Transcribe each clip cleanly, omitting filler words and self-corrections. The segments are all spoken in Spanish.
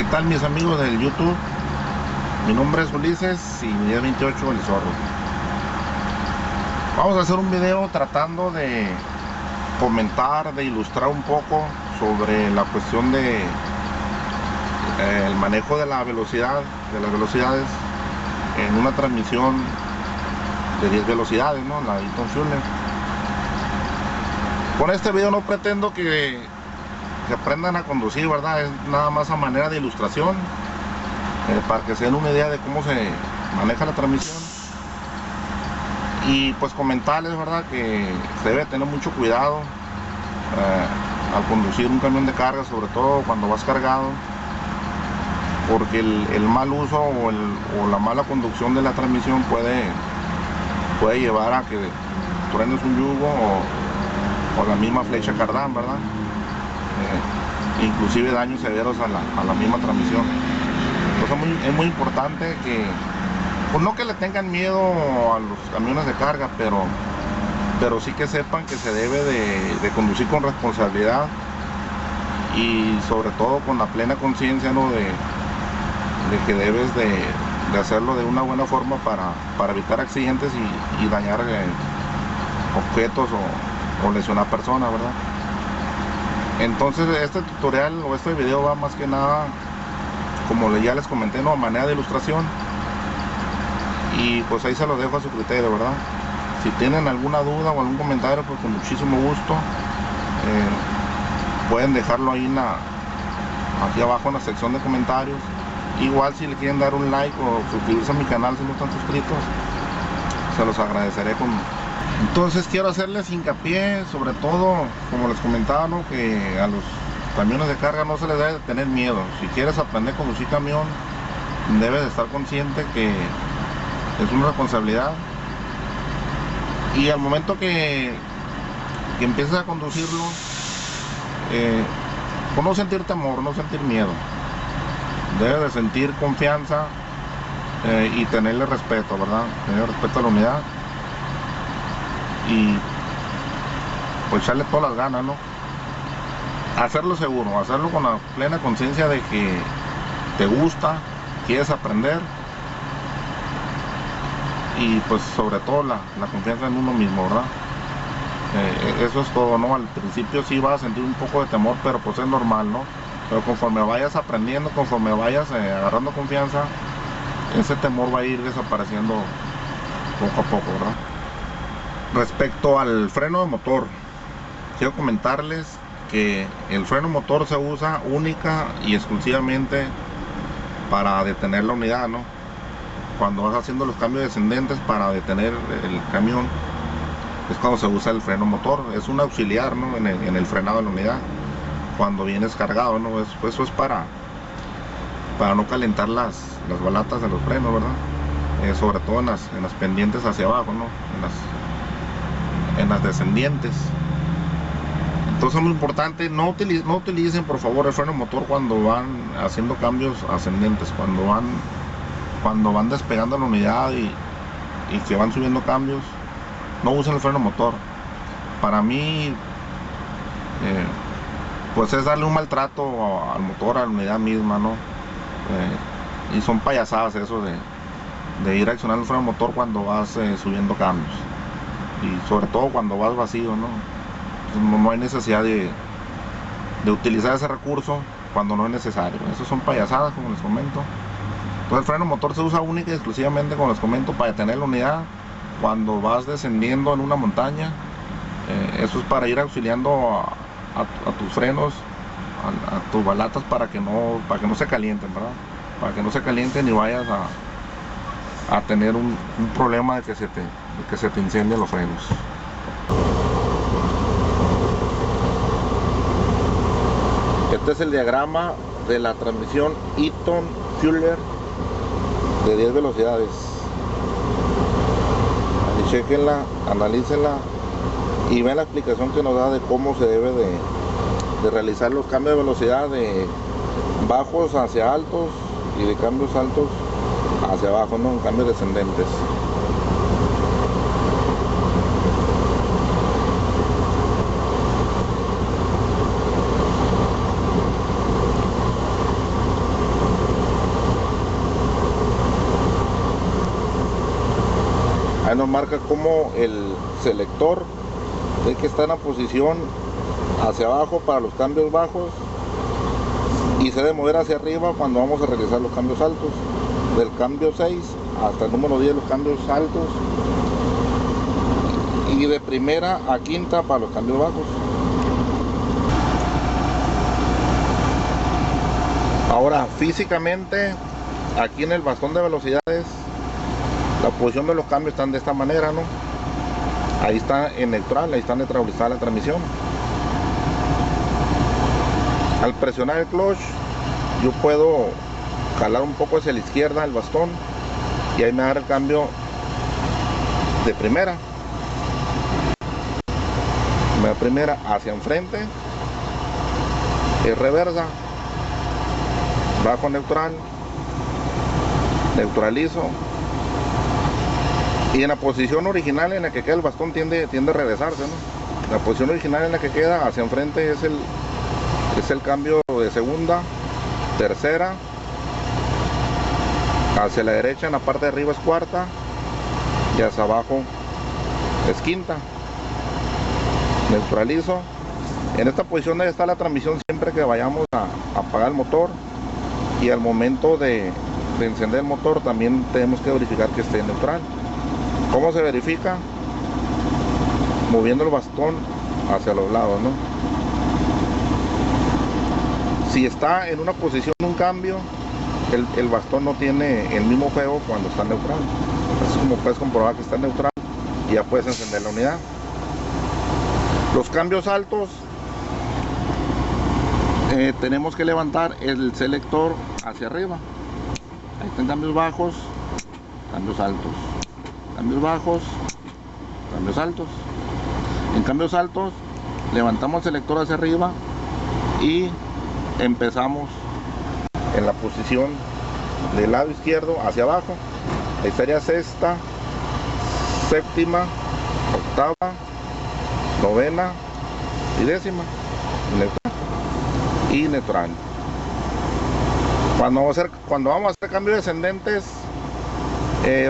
¿Qué tal mis amigos del YouTube? Mi nombre es Ulises y mi día 28 El Zorro. Vamos a hacer un video tratando de comentar, de ilustrar un poco sobre la cuestión de el manejo de la velocidad, de las velocidades en una transmisión de 10 velocidades, ¿no? La Eaton Fuller. Con este video no pretendo que aprendan a conducir, ¿verdad? Es nada más a manera de ilustración, para que se den una idea de cómo se maneja la transmisión. Y pues comentarles, ¿verdad?, que se debe tener mucho cuidado al conducir un camión de carga, sobre todo cuando vas cargado, porque el mal uso o la mala conducción de la transmisión puede llevar a que truenes un yugo o la misma flecha cardán, ¿verdad? Inclusive daños severos a la misma transmisión. Entonces es muy importante que, pues no que le tengan miedo a los camiones de carga, pero sí que sepan que se debe de conducir con responsabilidad y sobre todo con la plena conciencia, ¿no?, de que debes de hacerlo de una buena forma para evitar accidentes y dañar objetos o lesionar personas, ¿verdad? Entonces este tutorial o este video va más que nada, como ya les comenté, ¿no?, a manera de ilustración, y pues ahí se lo dejo a su criterio, ¿verdad? Si tienen alguna duda o algún comentario, pues con muchísimo gusto pueden dejarlo ahí aquí abajo en la sección de comentarios. Igual si le quieren dar un like o suscribirse a mi canal si no están suscritos, se los agradeceré con... Entonces quiero hacerles hincapié, sobre todo, como les comentaba, ¿no?, que a los camiones de carga no se les debe tener miedo. Si quieres aprender a conducir camión, debes de estar consciente que es una responsabilidad, y al momento que empieces a conducirlo, pues no sentir temor, no sentir miedo. Debes de sentir confianza y tenerle respeto, ¿verdad? Tener respeto a la unidad y pues echarle todas las ganas, ¿no? Hacerlo seguro, hacerlo con la plena conciencia de que te gusta, quieres aprender, y pues sobre todo la confianza en uno mismo, ¿verdad? Eso es todo, ¿no? Al principio sí vas a sentir un poco de temor, pero pues es normal, ¿no? Pero conforme vayas aprendiendo, conforme vayas agarrando confianza, ese temor va a ir desapareciendo poco a poco, ¿verdad? Respecto al freno de motor, quiero comentarles que el freno motor se usa única y exclusivamente para detener la unidad, ¿no? Cuando vas haciendo los cambios descendentes para detener el camión, es cuando se usa el freno motor. Es un auxiliar, ¿no?, en el frenado de la unidad cuando vienes cargado, ¿no? Eso es para no calentar las balatas de los frenos, ¿verdad? Sobre todo en las pendientes hacia abajo, ¿no? En las descendientes. Entonces es muy importante, no utilicen por favor el freno motor cuando van haciendo cambios ascendentes, cuando van despegando la unidad y que van subiendo cambios. No usen el freno motor. Para mí pues es darle un maltrato al motor, a la unidad misma, ¿no? Y son payasadas eso de ir a accionar el freno motor cuando vas subiendo cambios, y sobre todo cuando vas vacío, ¿no? No hay necesidad de utilizar ese recurso cuando no es necesario. Eso son payasadas, como les comento. Entonces el freno motor se usa única y exclusivamente, como les comento, para detener la unidad cuando vas descendiendo en una montaña. Eso es para ir auxiliando a tus frenos, a tus balatas, para que no se calienten, ¿verdad? Para que no se calienten y vayas a tener un problema de que se te incendien los frenos. Este es el diagrama de la transmisión Eaton Fuller de 10 velocidades. Ahí chequenla, analícenla y vean la explicación que nos da de cómo se debe de realizar los cambios de velocidad de bajos hacia altos y de cambios altos hacia abajo, ¿no? En cambios descendentes. Ahí nos marca como el selector es que está en la posición hacia abajo para los cambios bajos y se debe mover hacia arriba cuando vamos a realizar los cambios altos. Del cambio 6 hasta el número 10 los cambios altos, y de primera a quinta para los cambios bajos. Ahora, físicamente, aquí en el bastón de velocidades, la posición de los cambios están de esta manera, ¿no? Ahí está en neutral, ahí está neutralizada la transmisión. Al presionar el clutch, yo puedo jalar un poco hacia la izquierda el bastón y ahí me da el cambio de primera. Me da primera hacia enfrente, es reversa, bajo neutral, neutralizo, y en la posición original en la que queda el bastón tiende a regresarse, ¿no? La posición original en la que queda hacia enfrente es el cambio de segunda, tercera, hacia la derecha en la parte de arriba es cuarta y hacia abajo es quinta. Neutralizo. En esta posición debe estar la transmisión siempre que vayamos a apagar el motor, y al momento de encender el motor también tenemos que verificar que esté neutral. ¿Cómo se verifica? Moviendo el bastón hacia los lados, ¿no? Si está en una posición de un cambio, el bastón no tiene el mismo juego cuando está neutral. Así como puedes comprobar que está neutral y ya puedes encender la unidad. Los cambios altos, tenemos que levantar el selector hacia arriba. Ahí están cambios bajos, cambios altos, cambios bajos, cambios altos. En cambios altos levantamos el selector hacia arriba y empezamos en la posición del lado izquierdo hacia abajo. Ahí estaría sexta, séptima, octava, novena y décima, neutral y neutral. Cuando vamos a hacer cambios descendentes,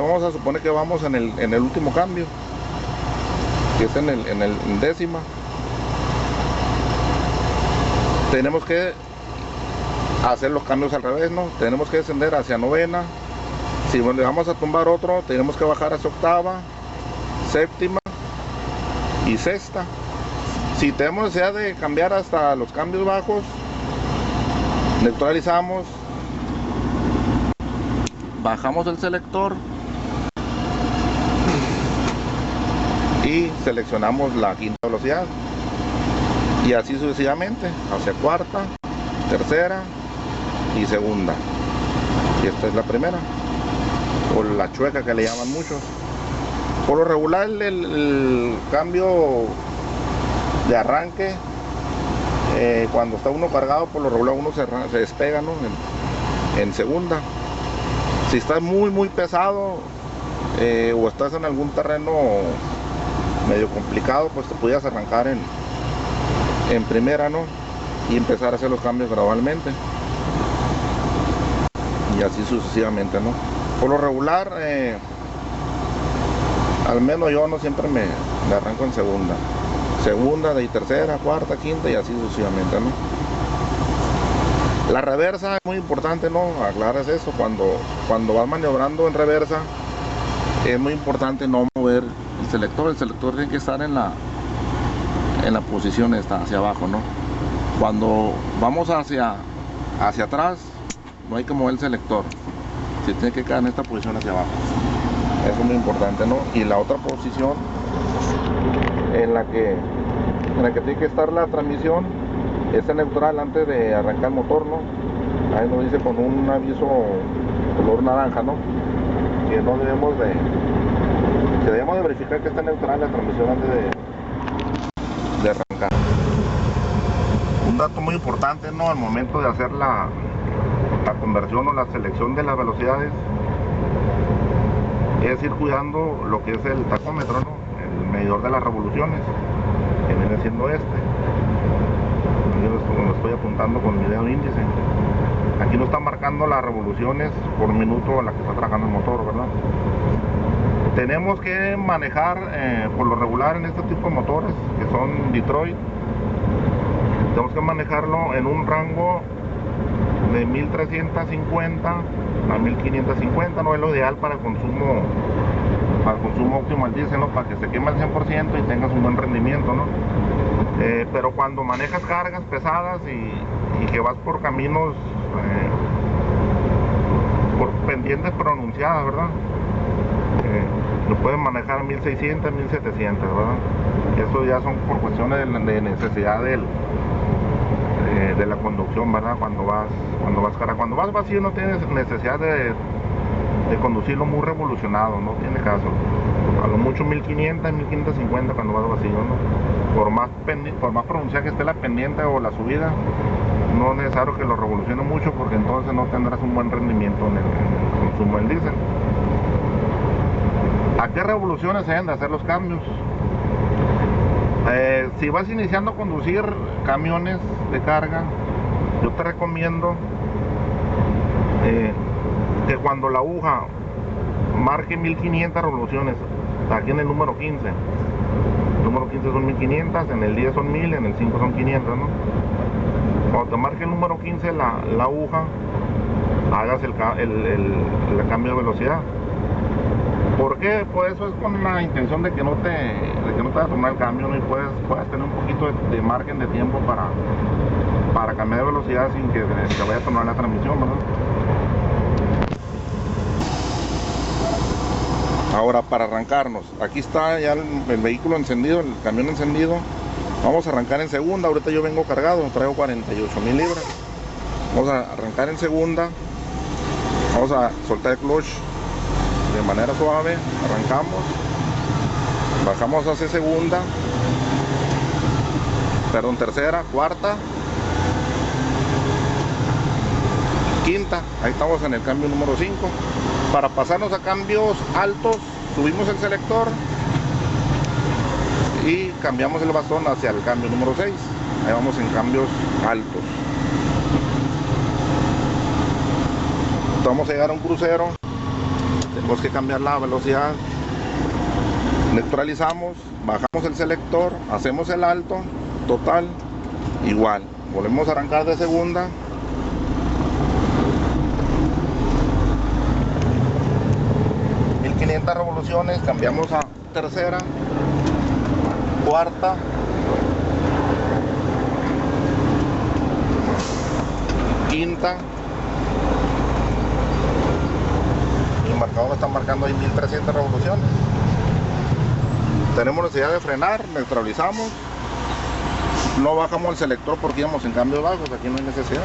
vamos a suponer que vamos en el último cambio, que es en décima. Tenemos que hacer los cambios al revés, ¿no? Tenemos que descender hacia novena. Si le vamos a tumbar otro, tenemos que bajar hacia octava, séptima y sexta. Si tenemos necesidad de cambiar hasta los cambios bajos, neutralizamos, bajamos el selector y seleccionamos la quinta velocidad, y así sucesivamente hacia cuarta, tercera y segunda. Y esta es la primera, o la chueca que le llaman muchos. Por lo regular el cambio de arranque, cuando está uno cargado, por lo regular uno se despega, ¿no? en segunda. Si estás muy pesado, o estás en algún terreno medio complicado, pues te pudieras arrancar en primera, ¿no? Y empezar a hacer los cambios gradualmente, y así sucesivamente, ¿no? Por lo regular, al menos yo no siempre me arranco en segunda, de ahí tercera, cuarta, quinta y así sucesivamente, ¿no? La reversa es muy importante, ¿no? Aclaras eso. Cuando vas maniobrando en reversa, es muy importante no mover el selector tiene que estar en la posición esta, hacia abajo, ¿no? Cuando vamos hacia atrás, no hay que mover el selector, se tiene que quedar en esta posición hacia abajo. Eso es muy importante, ¿no? Y la otra posición en la que tiene que estar la transmisión es en neutral antes de arrancar el motor, ¿no? Ahí nos dice con un aviso color naranja, ¿no? Que no debemos de verificar que está neutral la transmisión antes de arrancar. Un dato muy importante, ¿no? Al momento de hacer la conversión o la selección de las velocidades, es ir cuidando lo que es el tacómetro, ¿no? El medidor de las revoluciones, que viene siendo este. Yo lo estoy apuntando con mi dedo índice. Aquí nos está marcando las revoluciones por minuto a la que está trabajando el motor, ¿verdad? Tenemos que manejar por lo regular en este tipo de motores que son Detroit, tenemos que manejarlo en un rango de 1350 a 1550, no es lo ideal para el consumo óptimo del diésel, ¿no? Para que se queme al 100% y tengas un buen rendimiento, ¿no? Pero cuando manejas cargas pesadas y que vas por caminos por pendientes pronunciadas, ¿verdad? Lo pueden manejar a 1600, 1700, ¿verdad? Eso ya son por cuestiones de necesidad de la conducción, ¿verdad? Cuando vas carga, cuando vas vacío no tienes necesidad de conducirlo muy revolucionado, no tiene caso. A lo mucho 1500, 1550 cuando vas vacío, ¿no? Por más pronunciada que esté la pendiente o la subida, no es necesario que lo revolucione mucho, porque entonces no tendrás un buen rendimiento en el consumo del diésel. ¿A qué revoluciones se deben de hacer los cambios? Si vas iniciando a conducir camiones de carga, yo te recomiendo que cuando la aguja marque 1500 revoluciones, aquí en el número 15, el número 15 son 1500, en el 10 son 1000, en el 5 son 500, ¿no? Cuando te marque el número 15 la aguja, hagas el cambio de velocidad. ¿Por qué? Pues eso es con la intención de que no te vaya a tomar el cambio, ¿no? Y puedas tener un poquito de margen de tiempo para cambiar de velocidad sin que te vaya a tomar la transmisión, ¿verdad? Ahora, para arrancarnos, aquí está ya el vehículo encendido, el camión encendido. Vamos a arrancar en segunda. Ahorita yo vengo cargado, traigo 48,000 libras. Vamos a arrancar en segunda. Vamos a soltar el clutch de manera suave, arrancamos, bajamos hacia segunda, perdón, tercera, cuarta, quinta. Ahí estamos en el cambio número 5. Para pasarnos a cambios altos, subimos el selector y cambiamos el bastón hacia el cambio número 6. Ahí vamos en cambios altos. Vamos a llegar a un crucero, tenemos que cambiar la velocidad, neutralizamos, bajamos el selector, hacemos el alto, total, igual, volvemos a arrancar de segunda, revoluciones, cambiamos a tercera, cuarta, quinta, y el marcador me está marcando ahí 1300 revoluciones. Tenemos necesidad de frenar, neutralizamos, no bajamos el selector porque íbamos en cambios bajos, aquí no hay necesidad.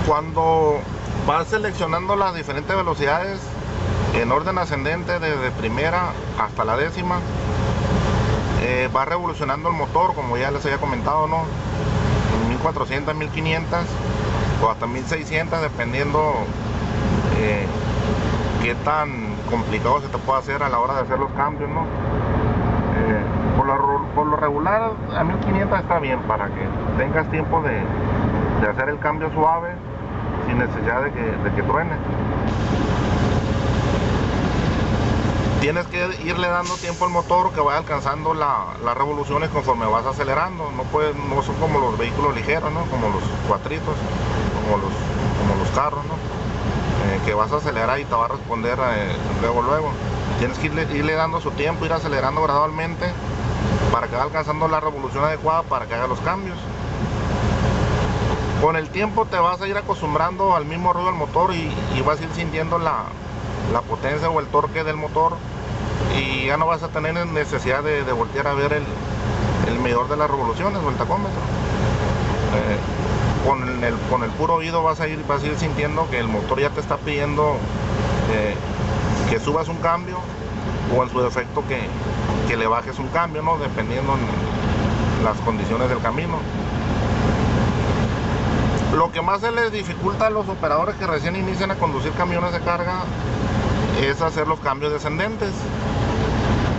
Cuando vas seleccionando las diferentes velocidades en orden ascendente desde primera hasta la décima, va revolucionando el motor, como ya les había comentado, ¿no? 1400, 1500 o hasta 1600, dependiendo qué tan complicado se te puede hacer a la hora de hacer los cambios, ¿no? Por lo regular a 1500 está bien, para que tengas tiempo de hacer el cambio suave sin necesidad de que truene. Tienes que irle dando tiempo al motor que vaya alcanzando las revoluciones conforme vas acelerando. No son como los vehículos ligeros, ¿no? Como los cuatritos, como los carros, ¿no? Que vas a acelerar y te va a responder luego. Tienes que irle dando su tiempo, ir acelerando gradualmente para que vaya alcanzando la revolución adecuada para que haga los cambios. Con el tiempo te vas a ir acostumbrando al mismo ruido del motor y vas a ir sintiendo la potencia o el torque del motor, y ya no vas a tener necesidad de voltear a ver el medidor de las revoluciones o el tacómetro. Con el puro oído vas a ir sintiendo que el motor ya te está pidiendo que subas un cambio, o en su defecto que le bajes un cambio, ¿no? Dependiendo de las condiciones del camino. Lo que más se les dificulta a los operadores que recién inician a conducir camiones de carga es hacer los cambios descendentes.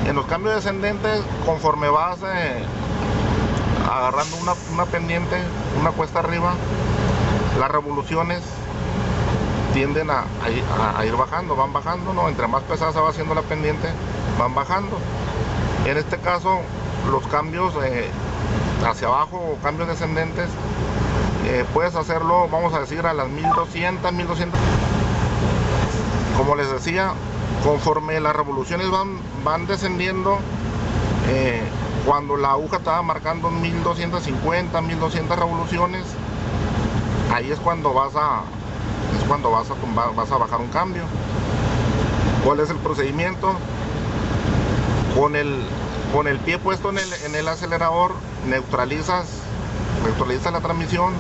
En los cambios descendentes, conforme vas agarrando una pendiente, una cuesta arriba, las revoluciones tienden a ir bajando, van bajando, ¿no? Entre más pesada se va haciendo la pendiente, van bajando. En este caso, los cambios hacia abajo o cambios descendentes, puedes hacerlo, vamos a decir, a las 1200, 1200. Como les decía, conforme las revoluciones van descendiendo, cuando la aguja estaba marcando 1250, 1200 revoluciones, ahí es cuando vas a bajar un cambio. ¿Cuál es el procedimiento? Con el pie puesto en el acelerador, neutralizas la transmisión,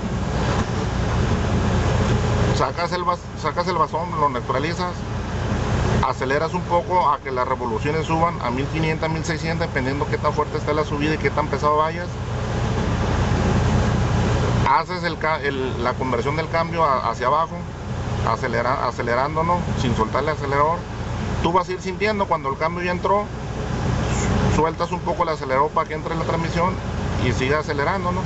sacas el bastón, lo neutralizas, aceleras un poco a que las revoluciones suban a 1500, 1600, dependiendo qué tan fuerte esté la subida y qué tan pesado vayas. Haces la conversión del cambio hacia abajo, acelerándonos sin soltar el acelerador. Tú vas a ir sintiendo cuando el cambio ya entró, sueltas un poco el acelerador para que entre la transmisión y siga acelerando, ¿no?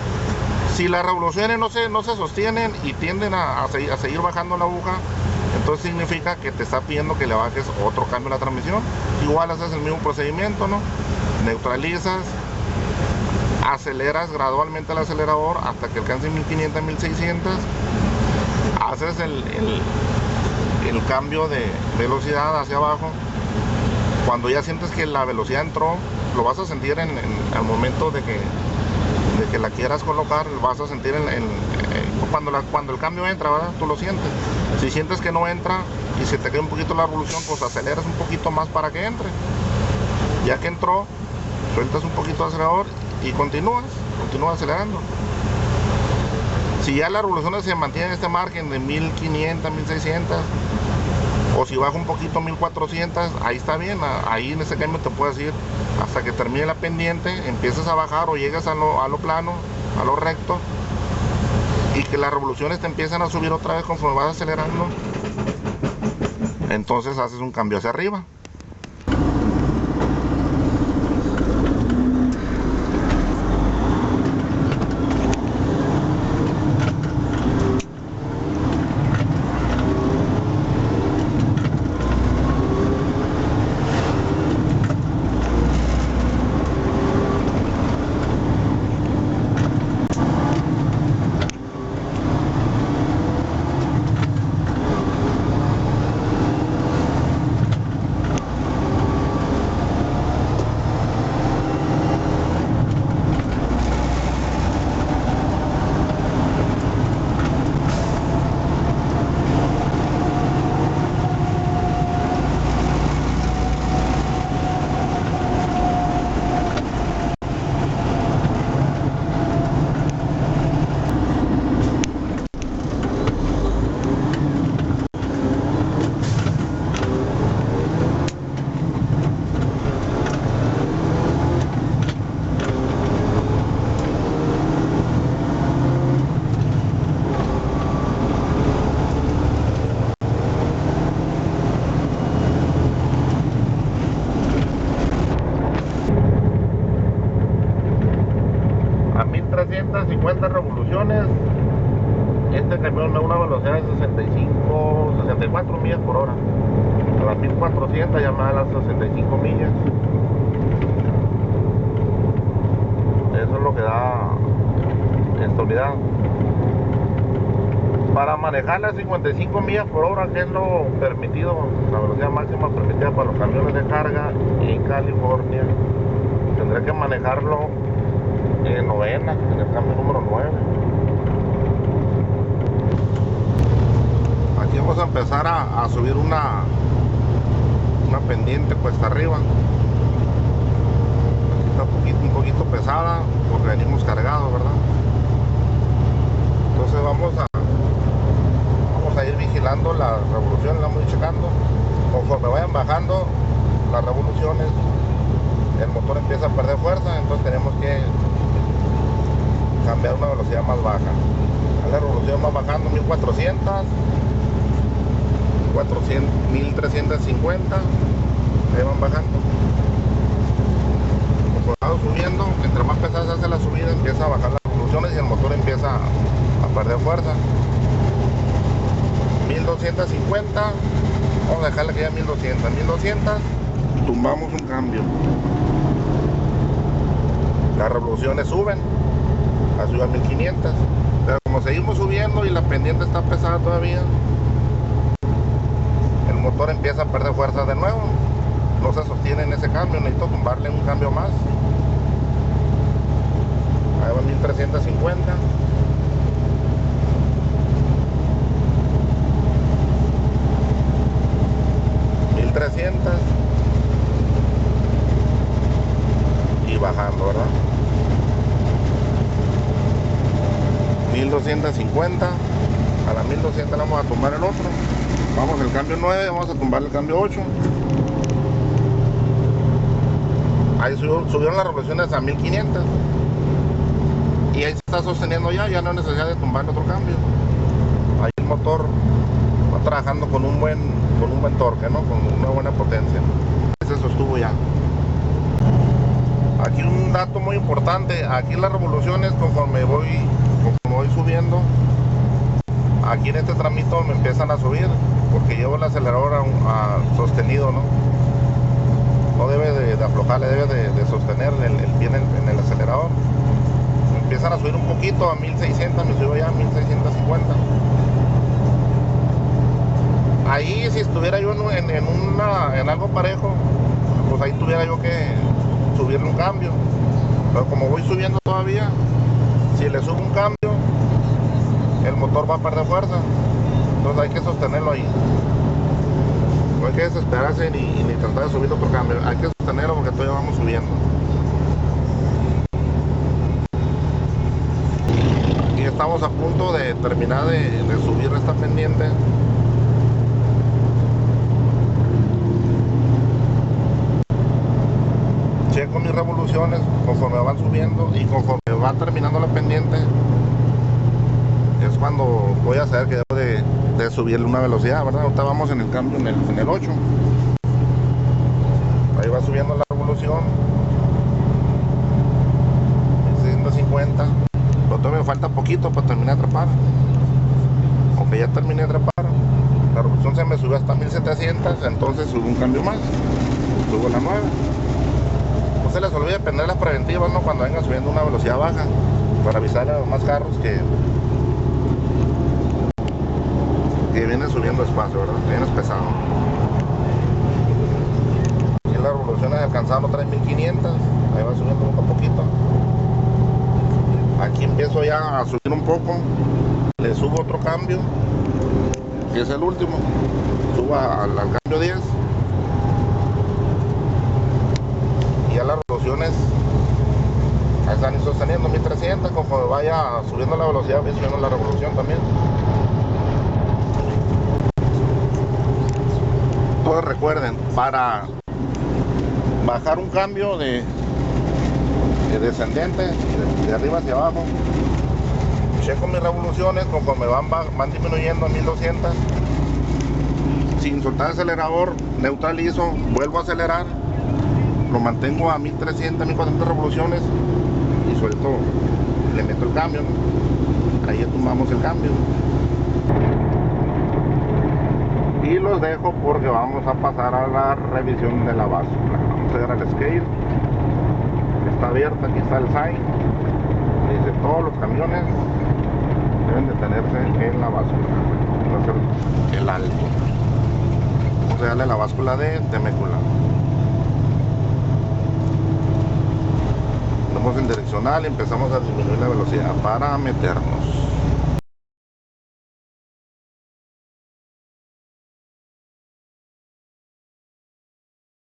Si las revoluciones no se sostienen y tienden a seguir bajando la aguja, entonces significa que te está pidiendo que le bajes otro cambio a la transmisión. Igual haces el mismo procedimiento, ¿no? Neutralizas, aceleras gradualmente el acelerador hasta que alcance 1500, 1600, haces el cambio de velocidad hacia abajo. Cuando ya sientes que la velocidad entró, lo vas a sentir al momento de que la quieras colocar, lo vas a sentir cuando el cambio entra, ¿verdad? Tú lo sientes. Si sientes que no entra y se te cae un poquito la revolución, pues aceleras un poquito más para que entre. Ya que entró, sueltas un poquito el acelerador y continúas acelerando. Si ya las revoluciones se mantienen en este margen de 1500, 1600, o si baja un poquito 1400, ahí está bien. Ahí en ese cambio te puedes ir hasta que termine la pendiente, empieces a bajar o llegas a lo plano, a lo recto, y que las revoluciones te empiezan a subir otra vez conforme vas acelerando. Entonces haces un cambio hacia arriba. A 1350 revoluciones, este camión da una velocidad de 64 millas por hora. A las 1400 ya me da las 65 millas. Eso es lo que da esta unidad. Para manejar las 55 millas por hora, que es lo permitido, la velocidad máxima permitida para los camiones de carga en California, tendré que manejarlo en novena, en el cambio número 9. Aquí vamos a empezar a subir una pendiente cuesta arriba. Aquí está un poquito pesada porque venimos cargados, ¿verdad? Entonces vamos a ir vigilando las revoluciones, las vamos a ir checando. Conforme vayan bajando las revoluciones, el motor empieza a perder fuerza, entonces tenemos que cambiar una velocidad más baja. A la revolución va bajando 1400, 1350, ahí van bajando. Como va subiendo, entre más pesada se hace la subida, empieza a bajar las revoluciones y el motor empieza a perder fuerza. 1250, vamos a dejarle que ya 1200, 1200, tumbamos un cambio. Las revoluciones suben a subir a 1500, pero como seguimos subiendo y la pendiente está pesada todavía, el motor empieza a perder fuerza de nuevo, no se sostiene en ese cambio, necesito tumbarle un cambio más. Ahí va 1350, y bajando, ¿verdad? 1250, a la 1200 le vamos a tumbar el otro, vamos el cambio 9, vamos a tumbar el cambio 8. Ahí subieron las revoluciones a 1500 y ahí se está sosteniendo ya no hay necesidad de tumbar otro cambio. Ahí el motor va trabajando con un buen torque, ¿no? Con una buena potencia. Se sostuvo ya. Aquí un dato muy importante, aquí las revoluciones conforme voy subiendo, aquí en este tramito me empiezan a subir porque llevo el acelerador sostenido, ¿no? No debe de aflojar, debe de sostener el pie en el acelerador. Me empiezan a subir un poquito a 1600, me subo ya a 1650. Ahí si estuviera yo en algo parejo, pues ahí tuviera yo que subirle un cambio, pero como voy subiendo todavía, si le subo un cambio el motor va a perder fuerza, entonces hay que sostenerlo ahí, no hay que desesperarse ni tratar de subir otro cambio, hay que sostenerlo porque todavía vamos subiendo. Y estamos a punto de terminar de subir esta pendiente. Checo mis revoluciones conforme van subiendo y conforme va terminando la pendiente es cuando voy a saber que debo de subirle una velocidad, ¿verdad? Ahorita vamos en el cambio en el 8, ahí va subiendo la revolución 150, pero todavía me falta poquito para terminar de atrapar, aunque ya terminé de atrapar, la revolución se me subió hasta 1700, entonces subo un cambio más, subo la 9. No se les olvide prender las preventivas, ¿no? Cuando vengan subiendo una velocidad baja, para avisarle a los más carros que vienen subiendo despacio, ¿verdad? Que vienes pesado. Y las revoluciones alcanzaron 3500, ahí va subiendo poco a poquito. Aquí empiezo ya a subir un poco, le subo otro cambio, que es el último, subo al cambio 10. Y ya las revoluciones ahí están sosteniendo 1300, conforme vaya subiendo la velocidad, voy subiendo la revolución también. Todos recuerden, para bajar un cambio de descendente, de arriba hacia abajo, checo mis revoluciones conforme van disminuyendo a 1200, sin soltar el acelerador, neutralizo, vuelvo a acelerar, lo mantengo a 1300, 1400 revoluciones y suelto, le meto el cambio, ¿no? Ahí tumbamos el cambio y los dejo porque vamos a pasar a la revisión de la báscula. Vamos a ver al scale, está abierta, aquí está el sign, dice todos los camiones deben detenerse en la báscula, vamos a hacer el alto, vamos a darle la báscula de Temecula. Vamos en direccional y empezamos a disminuir la velocidad para meternos.